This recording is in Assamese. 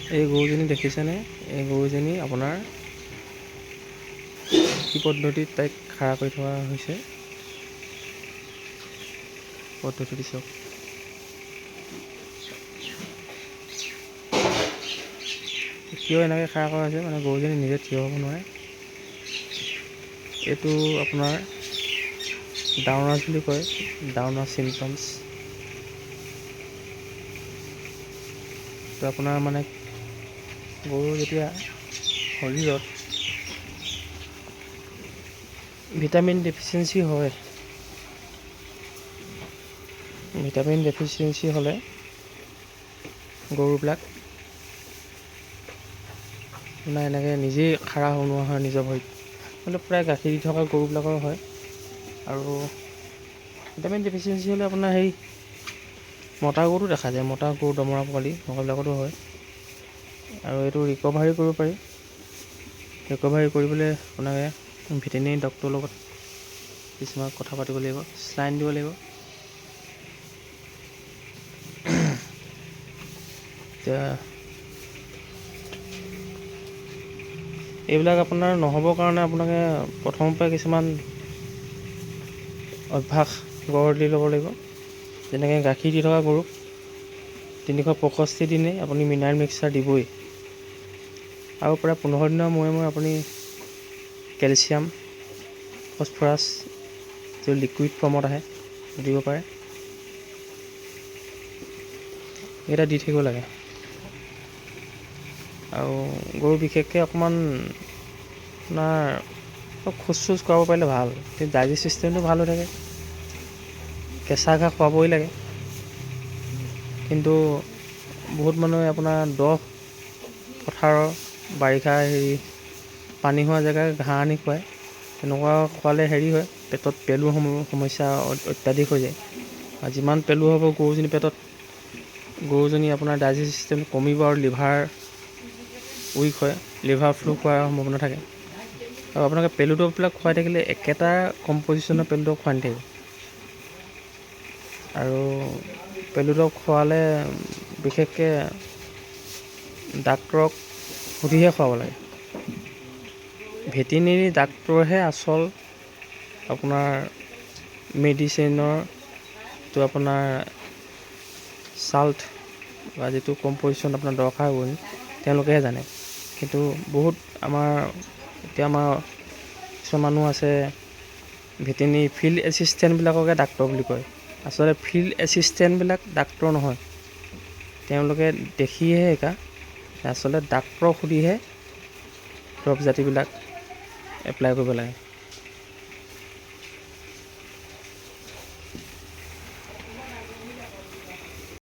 এই গৰুজনী দেখিছেনে? এই গৰুজনী আপোনাৰ কি পদ্ধতিত তাইক খাৰা কৰি থোৱা হৈছে পদ্ধতিটো চাওক। কিয় এনেকৈ খাৰা কৰা হৈছে মানে গৰুজনী নিজে থিয় হ'ব নোৱাৰে। এইটো আপোনাৰ ডাউনাৰ্ছ বুলি কয়, ডাউনাৰ্ছ চিমটমছ। তো আপোনাৰ মানে গৰু যেতিয়া শৰীৰত ভিটামিন ডেফিচিয়েঞ্চি হয়, ভিটামিন ডেফিচিয়েঞ্চি হ'লে গৰুবিলাক মানে এনেকৈ নিজেই খাৰা হ'ব নোৱাৰা হয় নিজৰ ভৰিত। কিন্তু প্ৰায় গাখীৰ দি থকা গৰুবিলাকৰ হয়। আৰু ভিটামিন ডেফিচিয়েঞ্চি হ'লে আপোনাৰ সেই মতা গৰুটো দেখা যায়, মতা গৰু দমৰা পোৱালি সকলোবিলাকতো হয়। আৰু এইটো ৰিকভাৰী কৰিব পাৰি। ৰিকভাৰী কৰিবলৈ আপোনাকে ভেটেনেৰী ডক্টৰৰ লগত কিছুমান কথা পাতিব লাগিব, চেলাইন দিব লাগিব। এতিয়া এইবিলাক আপোনাৰ নহ'বৰ কাৰণে আপোনাকে প্ৰথমৰ পৰা কিছুমান অভ্যাস গঢ় দি ল'ব লাগিব। যেনেকৈ গাখীৰ দি থকা গৰুক 365 দিনেই আপুনি মিনাৰেল মিক্সাৰ দিবই। আৰু প্ৰায় 15 দিনৰ মূৰে মূৰে আপুনি কেলচিয়াম, ফচফৰাছ যিটো লিকুইড ফৰ্মত আহে দিব পাৰে, এইকেইটা দি থাকিব লাগে। আৰু গৰু বিশেষকৈ অকণমান আপোনাৰ খোজ চোজ কঢ়াব পাৰিলে ভাল, তেতিয়া ডাইজেষ্ট চিষ্টেমটো ভাল হৈ থাকে। কেঁচা ঘাঁহ খুৱাবই লাগে। কিন্তু বহুত মানুহে আপোনাৰ দ পথাৰৰ বাৰিষা পানী হোৱা জেগাৰ ঘাঁহ আনি খুৱায়। তেনেকুৱা খোৱালে হেৰি হয়, পেটত পেলুৰ সমস্যা অত্যাধিক হৈ যায়। আৰু যিমান পেলু হ'ব গৰুজনীৰ পেটত, গৰুজনী আপোনাৰ ডাইজেষ্ট চিষ্টেম কমিব আৰু লিভাৰ উইক হয়, লিভাৰ ফ্লু হোৱাৰ সম্ভাৱনা থাকে। আৰু আপোনালোকে পেলু দৰৱবিলাক খুৱাই থাকিলে একেটা কম্পজিশ্যনৰ পেলু দৰৱ খুৱাই নাথাকিব। আৰু পেলু দৰৱ খোৱালে বিশেষকৈ ডাক্তৰক সুধিহে খুৱাব লাগে। ভেটেনেৰী ডাক্তৰহে আচল আপোনাৰ মেডিচিনৰ যিটো আপোনাৰ চাল্ট বা যিটো কম্পজিশ্যন আপোনাৰ দৰকাৰ হ'ব তেওঁলোকেহে জানে। কিন্তু বহুত এতিয়া আমাৰ কিছুমান মানুহ আছে ভেটেনেৰী ফিল্ড এছিষ্টেণ্টবিলাককে ডাক্তৰ বুলি কয়। আচলতে ফিল্ড এছিষ্টেণ্টবিলাক ডাক্তৰ নহয়, তেওঁলোকে দেখিহে শিকা। আচলতে ডাক্তৰক সুধিহে দৰৱ জাতিবিলাক এপ্লাই কৰিব লাগে।